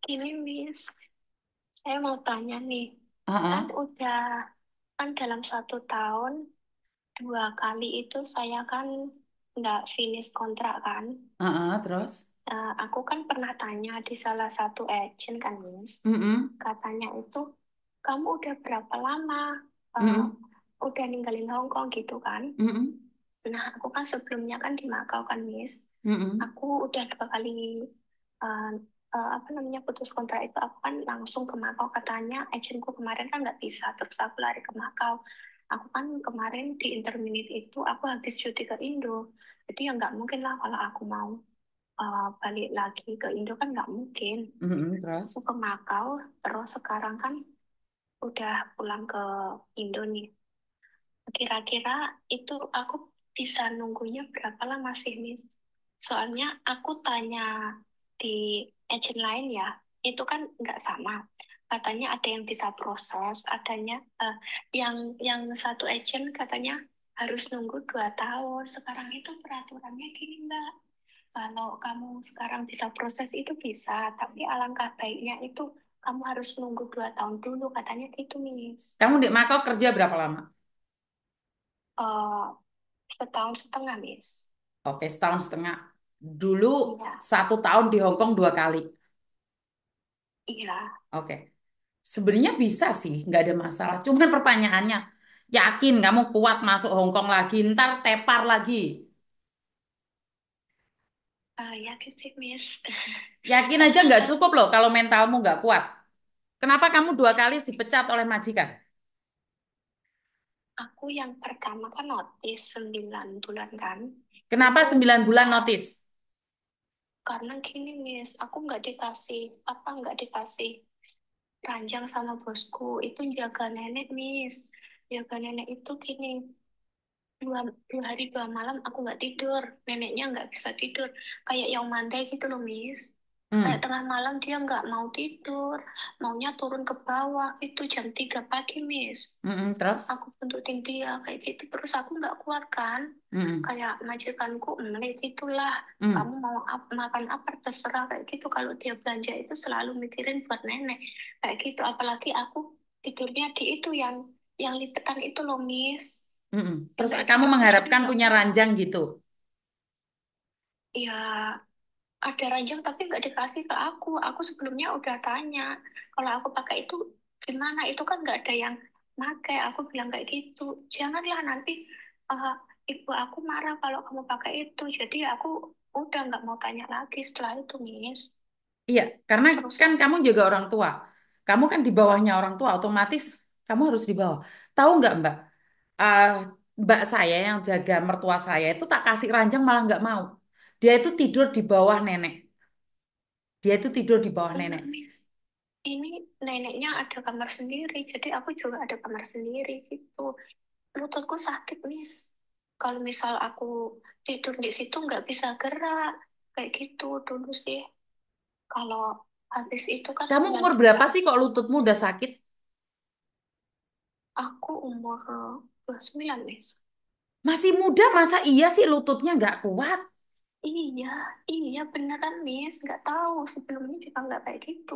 Gini, Miss, saya mau tanya nih, kan Ah, udah, kan dalam 1 tahun, 2 kali itu saya kan nggak finish kontrak kan. terus? Aku kan pernah tanya di salah satu agent kan, Miss. Mm-mm, Katanya itu, kamu udah berapa lama eh, mm-mm, udah ninggalin Hong Kong gitu kan. mm-mm, Nah, aku kan sebelumnya kan di Makau kan, Miss. mm-mm, Aku udah 2 kali uh, apa namanya putus kontrak itu aku kan langsung ke Makau, katanya agentku kemarin kan nggak bisa, terus aku lari ke Makau. Aku kan kemarin di interminute itu aku habis cuti ke Indo, jadi ya nggak mungkin lah kalau aku mau balik lagi ke Indo, kan nggak mungkin. mm-mm, terus? Aku ke Makau, terus sekarang kan udah pulang ke Indo nih. Kira-kira itu aku bisa nunggunya berapa lama sih, Miss? Soalnya aku tanya di agent lain ya, itu kan nggak sama. Katanya ada yang bisa proses, adanya yang satu agent katanya harus nunggu 2 tahun. Sekarang itu peraturannya gini, Mbak. Kalau kamu sekarang bisa proses itu bisa, tapi alangkah baiknya itu kamu harus nunggu 2 tahun dulu, katanya gitu, Miss. Kamu di Makau kerja berapa lama? Eh, 1 tahun setengah, Miss. Oke, setahun setengah. Dulu Iya, 1 tahun di Hong Kong 2 kali. iya. Oke, sebenarnya bisa sih, nggak ada masalah. Cuman pertanyaannya, yakin kamu kuat masuk Hong Kong lagi, ntar tepar lagi. Yakin sih, Miss. Yakin aja nggak cukup loh kalau mentalmu nggak kuat. Kenapa kamu 2 kali dipecat oleh majikan? Aku yang pertama kan notis 9 bulan kan. Kenapa Itu 9 bulan notis? karena gini, Miss. Aku nggak dikasih ranjang sama bosku. Itu jaga nenek, Miss. Jaga nenek itu gini. Dua hari 2 malam aku nggak tidur. Neneknya nggak bisa tidur. Kayak yang mandai gitu loh, Miss. Kayak Hmm, tengah malam dia nggak mau tidur, maunya turun ke bawah, itu jam 3 pagi, Miss. terus? Aku buntutin dia kayak gitu, terus aku nggak kuat kan, Mm-mm, kayak majikanku itulah, kamu mm. mau makan apa terserah kayak gitu. Kalau dia belanja itu selalu mikirin buat nenek kayak gitu, apalagi aku tidurnya di itu yang lipetan itu loh, Miss. Mm-mm. Yang Terus kayak kamu gitu aku jadi mengharapkan nggak punya kuat. ranjang gitu. Ya, ada ranjang tapi nggak dikasih ke aku sebelumnya udah tanya kalau aku pakai itu gimana, itu kan nggak ada yang pakai. Aku bilang kayak gitu, janganlah nanti eh, ibu aku marah kalau kamu pakai itu. Jadi aku udah nggak mau tanya lagi setelah itu, Miss. Iya, karena Terus kan aku kamu juga orang tua. Kamu kan di bawahnya orang tua, otomatis kamu harus di bawah. Tahu nggak Mbak? Eh, Mbak saya yang jaga mertua saya itu tak kasih ranjang malah nggak mau. Dia itu tidur di bawah nenek. Dia itu tidur di bawah enggak, nenek. Miss, ini neneknya ada kamar sendiri, jadi aku juga ada kamar sendiri gitu. Lututku sakit, Miss. Kalau misal aku tidur di situ nggak bisa gerak kayak gitu dulu sih. Kalau habis itu kan Kamu sembilan umur berapa bulan sih kok lututmu udah sakit? aku umur 29, Miss. Masih muda, masa iya sih lututnya nggak kuat? Iya, iya beneran, Miss. Nggak tahu sebelumnya juga nggak kayak gitu.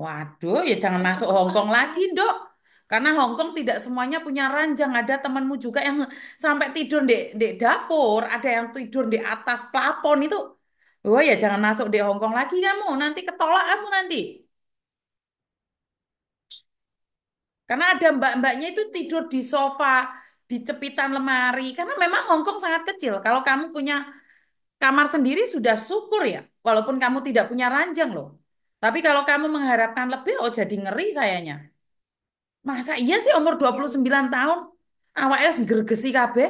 Waduh, ya jangan masuk Lututku Hong Kong lagi, sakit. Dok. Karena Hong Kong tidak semuanya punya ranjang. Ada temanmu juga yang sampai tidur di dapur, ada yang tidur di atas plafon itu. Oh ya, jangan masuk di Hong Kong lagi kamu. Nanti ketolak kamu nanti. Karena ada mbak-mbaknya itu tidur di sofa, di cepitan lemari. Karena memang Hong Kong sangat kecil. Kalau kamu punya kamar sendiri sudah syukur ya. Walaupun kamu tidak punya ranjang loh. Tapi kalau kamu mengharapkan lebih, oh jadi ngeri sayanya. Masa iya sih umur dua puluh Yang sembilan tahun awalnya gergesi kabeh?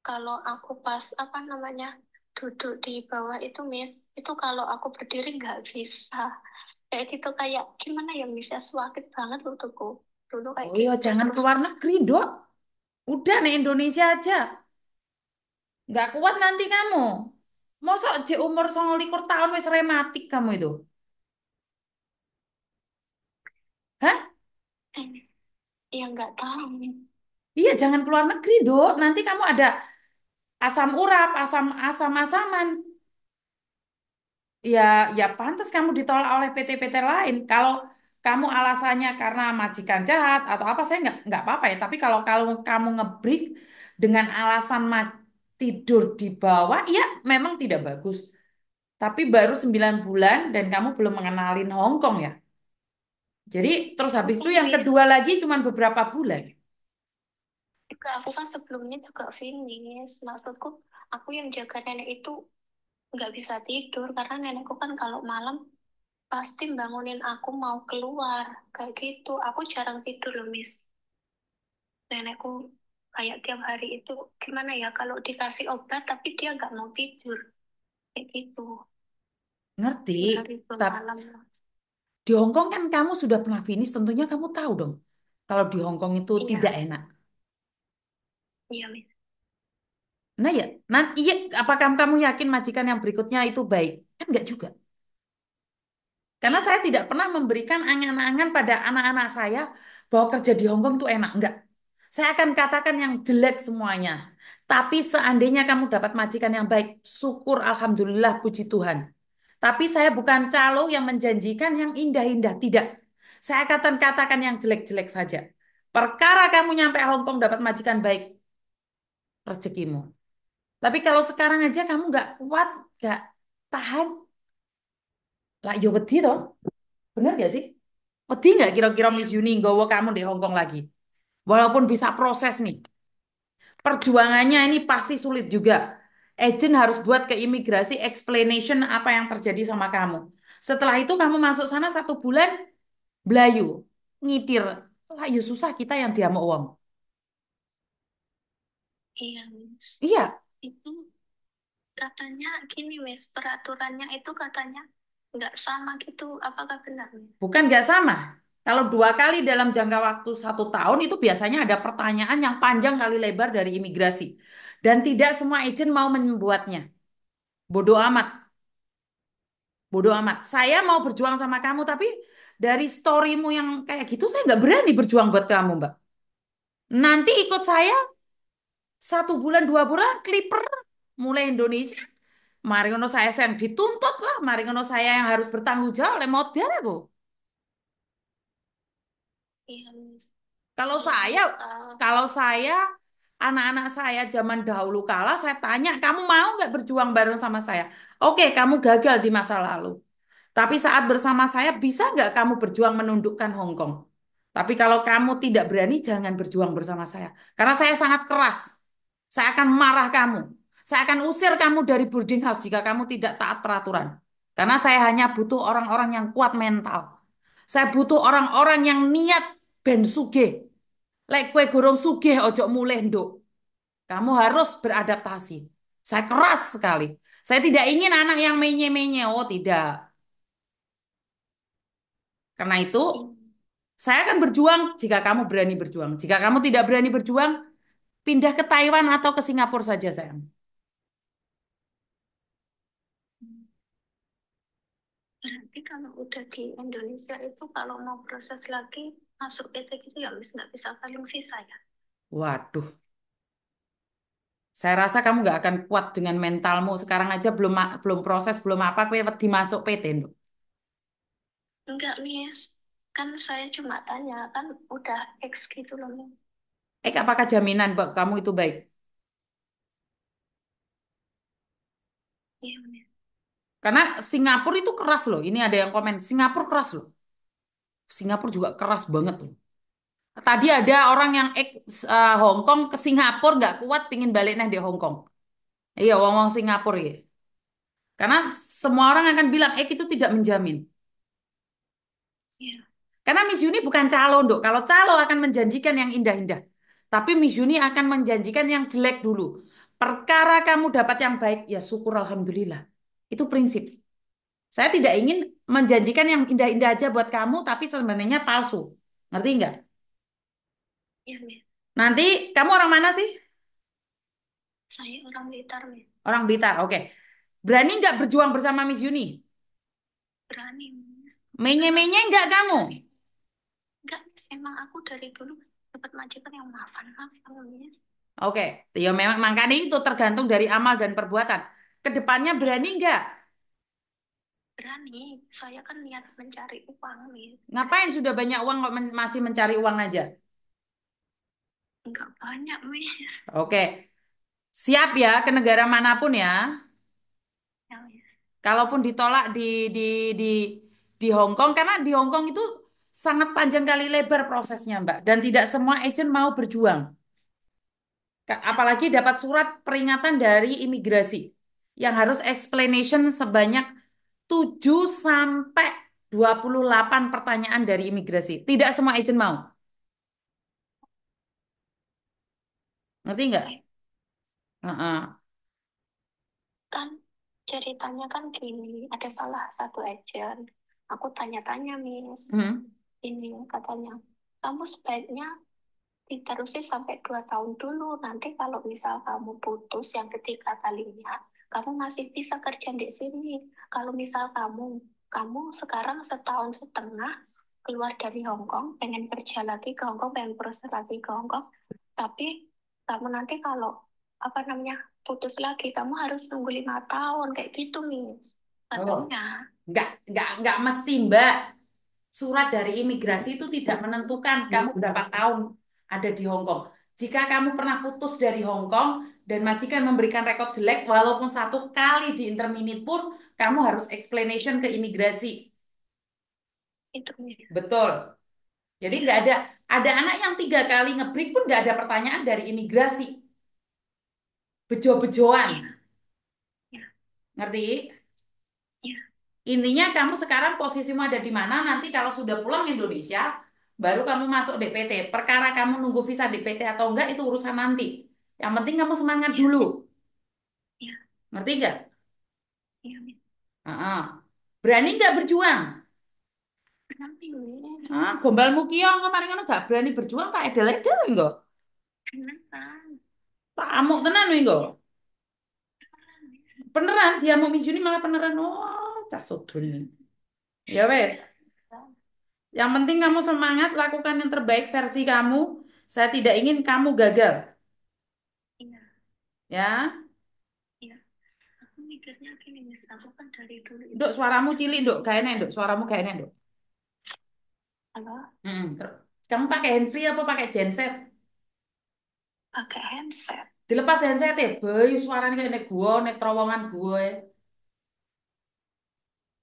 kalau aku pas apa namanya duduk di bawah itu, Miss, itu kalau aku berdiri nggak bisa. Kayak gitu, kayak gimana ya, Miss, ya sakit banget lututku dulu kayak Oh iya, gitu. jangan Terus keluar negeri, Dok. Udah nih Indonesia aja. Nggak kuat nanti kamu. Mosok je umur 29 tahun wis rematik kamu itu. Hah? eh, ya nggak tahu. Iya, jangan keluar negeri, Dok. Nanti kamu ada asam urat, asam-asaman. ya, ya pantas kamu ditolak oleh PT-PT lain. Kalau kamu alasannya karena majikan jahat atau apa, saya nggak apa-apa ya. Tapi kalau kalau kamu ngebreak dengan alasan tidur di bawah, ya memang tidak bagus. Tapi baru 9 bulan dan kamu belum mengenalin Hong Kong ya. Jadi terus habis itu Bukan, yang kedua Miss. lagi cuma beberapa bulan. Juga aku kan sebelumnya juga finish. Maksudku, aku yang jaga nenek itu nggak bisa tidur karena nenekku kan kalau malam pasti bangunin aku mau keluar kayak gitu. Aku jarang tidur loh, Miss. Nenekku kayak tiap hari itu gimana ya, kalau dikasih obat tapi dia nggak mau tidur kayak gitu. Ngerti? Sehari Tapi bermalam. di Hong Kong kan kamu sudah pernah finish, tentunya kamu tahu dong. Kalau di Hong Kong itu tidak Iya, enak. iya, Miss. Nah ya, iya, apakah kamu yakin majikan yang berikutnya itu baik? Kan enggak juga. Karena Iya, saya tidak pernah memberikan angan-angan pada anak-anak saya bahwa kerja di Hong Kong itu enak. Enggak. Saya akan katakan yang jelek semuanya. Tapi seandainya kamu dapat majikan yang baik, syukur Alhamdulillah, puji Tuhan. Tapi saya bukan calo yang menjanjikan yang indah-indah. Tidak. Saya akan katakan yang jelek-jelek saja. Perkara kamu nyampe Hong Kong dapat majikan baik, rezekimu. Tapi kalau sekarang aja kamu nggak kuat, nggak tahan, lah yo wedi toh. Bener gak sih? Wedi nggak kira-kira iya, Miss Yuni nggawa kamu di Hong Kong lagi? Walaupun bisa proses nih. Perjuangannya ini pasti sulit juga. Agent harus buat ke imigrasi explanation apa yang terjadi sama kamu. Setelah itu kamu masuk sana 1 bulan, belayu, ngitir. Lah yo susah kita yang diamuk uang. iya, Miss. Iya, Itu katanya gini, Miss, peraturannya itu katanya nggak sama gitu. Apakah benar, Miss? bukan nggak sama. Kalau 2 kali dalam jangka waktu 1 tahun itu biasanya ada pertanyaan yang panjang kali lebar dari imigrasi. Dan tidak semua agent mau membuatnya. Bodoh amat, bodoh amat. Saya mau berjuang sama kamu, tapi dari storymu yang kayak gitu, saya nggak berani berjuang buat kamu, Mbak. Nanti ikut saya 1 bulan, 2 bulan, clipper mulai Indonesia. Mari ngono saya yang dituntut lah, mari ngono saya yang harus bertanggung jawab oleh model aku. Iya, Miss. Kalau Kalau saya, misal, kalau saya, anak-anak saya zaman dahulu kala, saya tanya, kamu mau nggak berjuang bareng sama saya? Oke, kamu gagal di masa lalu. Tapi saat bersama saya, bisa nggak kamu berjuang menundukkan Hong Kong? Tapi kalau kamu tidak berani, jangan berjuang bersama saya. Karena saya sangat keras. Saya akan marah kamu. Saya akan usir kamu dari boarding house jika kamu tidak taat peraturan. Karena saya hanya butuh orang-orang yang kuat mental. Saya butuh orang-orang yang niat ben sugih. Lek kue gorong sugih ojo muleh nduk. Kamu harus beradaptasi. Saya keras sekali. Saya tidak ingin anak yang menye-menye. Oh, tidak. Karena itu, iya. saya akan berjuang jika kamu berani berjuang. Jika kamu tidak berani berjuang, pindah ke Taiwan atau ke Singapura saja, sayang. Berarti kalau udah di Indonesia itu kalau mau proses lagi masuk PT gitu ya, Miss, nggak bisa saling visa ya? Waduh, saya rasa kamu nggak akan kuat dengan mentalmu. Sekarang aja belum proses, belum apa, kue wedi masuk PT, Nduk. Enggak, Miss. Kan saya cuma tanya, kan udah X gitu loh, Miss. Apakah jaminan Mbak, kamu itu baik? Iya, Miss. Karena Singapura itu keras loh. Ini ada yang komen, Singapura keras loh. Singapura juga keras banget loh. Tadi ada orang yang Hong Kong ke Singapura nggak kuat, pingin balik nah di Hong Kong. Iya, wong-wong Singapura ya. Karena semua orang akan bilang, itu tidak menjamin. Iya. Karena Miss Yuni bukan calo, Dok. Kalau calo akan menjanjikan yang indah-indah. Tapi Miss Yuni akan menjanjikan yang jelek dulu. Perkara kamu dapat yang baik, ya syukur Alhamdulillah. Itu prinsip. Saya tidak ingin menjanjikan yang indah-indah aja buat kamu, tapi sebenarnya palsu. Ngerti nggak? Iya, Miss. Nanti, kamu orang mana sih? Saya orang Blitar, Miss. Orang Blitar, oke. Berani nggak berjuang bersama Miss Yuni? Berani, Miss. Memang, Menye-menye nggak kamu? enggak, Miss. Emang aku dari dulu dapat majikan yang maafan, Miss. Oke, ya memang makanya itu tergantung dari amal dan perbuatan. Kedepannya berani nggak? Berani, saya kan niat mencari uang nih. Ngapain sudah banyak uang kok masih mencari uang aja? Nggak banyak, Miss. Oke, siap ya ke negara manapun ya. Ya, Miss. Kalaupun ditolak di di di Hong Kong karena di Hong Kong itu sangat panjang kali lebar prosesnya, Mbak, dan tidak semua agent mau berjuang. Ya, Apalagi dapat surat peringatan dari imigrasi yang harus explanation sebanyak 7 sampai 28 pertanyaan dari imigrasi. Tidak semua agent mau. Ngerti nggak? oke. Heeh. Kan ceritanya kan gini, ada salah satu agent. Aku tanya-tanya, Miss. Hmm. Ini katanya, kamu sebaiknya diterusin sampai 2 tahun dulu. Nanti kalau misal kamu putus yang ketiga kalinya, kamu masih bisa kerja di sini. Kalau misal kamu sekarang setahun setengah keluar dari Hong Kong, pengen kerja lagi ke Hong Kong, pengen proses lagi ke Hong Kong, tapi kamu nanti kalau apa namanya putus lagi, kamu harus nunggu 5 tahun kayak gitu, Miss. Oh, Katanya. nggak mesti, Mbak. Surat dari imigrasi itu tidak menentukan kamu berapa tahun ada di Hong Kong. Jika kamu pernah putus dari Hong Kong dan majikan memberikan rekod jelek, walaupun 1 kali di interminit pun, kamu harus explanation ke imigrasi. Itu, Miss. Betul. Jadi nggak Ya, ada anak yang 3 kali ngebreak pun nggak ada pertanyaan dari imigrasi. Bejo-bejoan. iya, iya, Ngerti? iya, Intinya kamu sekarang posisimu ada di mana, nanti kalau sudah pulang Indonesia, baru kamu masuk DPT. Perkara kamu nunggu visa DPT atau enggak, itu urusan nanti. Yang penting kamu semangat iya, dulu. iya, Ngerti nggak? iya, Miss. Heeh. Berani nggak berjuang? Nanti, Miss. Ah, gombalmu kiong kemarin kan nggak berani berjuang, tak edel-edel enggak? Beneran, Tak amuk tenan enggak? beneran, Miss. Beneran, dia mau Miss Juni malah beneran. Oh, cah sudun nih. Ya wes, Beneran. yang penting kamu semangat, lakukan yang terbaik versi kamu. Saya tidak ingin kamu gagal. Iya, Ya, iya. Aku mikirnya gini, Miss. Aku kan dari dulu itu Dok, suaramu niatnya cilik, Dok. pengen Gak enak, Dok. Suaramu gak enak, Dok. apa? Kamu pakai handfree apa pakai genset? Pakai handset. Dilepas handset ya, bayu suaranya kayak nek gua, nek terowongan gua.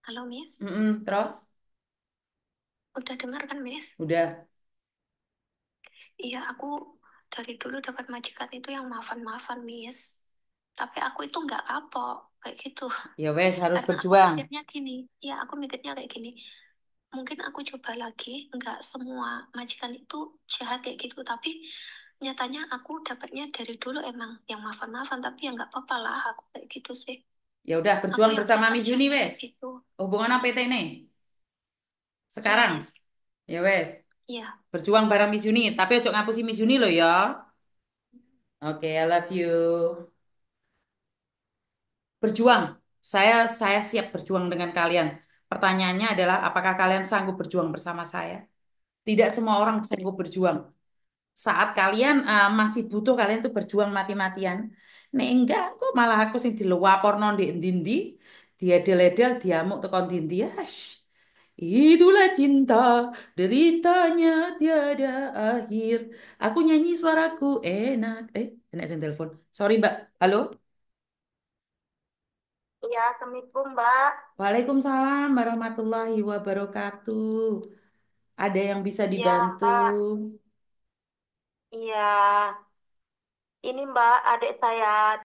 Halo, Miss. Terus? Udah dengar kan, Miss? Udah. Iya, aku dari dulu dapat majikan itu yang maafan-maafan, Miss. Tapi aku itu nggak kapok, kayak gitu. Ya wes, harus Karena aku berjuang. mikirnya gini, ya aku mikirnya kayak gini. Mungkin aku coba lagi, nggak semua majikan itu jahat kayak gitu. Tapi nyatanya aku dapatnya dari dulu emang yang maafan-maafan. Tapi ya nggak apa-apa lah, aku kayak gitu sih. Ya udah, Aku berjuang yang bersama Miss dapatnya Uni, kayak wes. gitu. Hubungan apa itu ini? Ya, Sekarang. Miss. Ya wes, Iya. berjuang bareng Miss Uni. Tapi ojo ngapusi Miss Uni lo ya. Oke, I love you. Berjuang. Saya siap berjuang dengan kalian. Pertanyaannya adalah, apakah kalian sanggup berjuang bersama saya? Tidak semua orang sanggup berjuang. Saat kalian masih butuh kalian tuh berjuang mati-matian. Nek enggak, kok malah aku sing diluaporno ndek ndi-ndi, dia deledel diamuk tekan ndi Yash. Itulah cinta, deritanya tiada akhir. Aku nyanyi suaraku enak. Enak sing telepon. Sorry, Mbak. Halo? Iya, Assalamualaikum, Mbak. Waalaikumsalam warahmatullahi wabarakatuh. Ada yang bisa Ya, dibantu? Mbak. Iya, ini Mbak, adik saya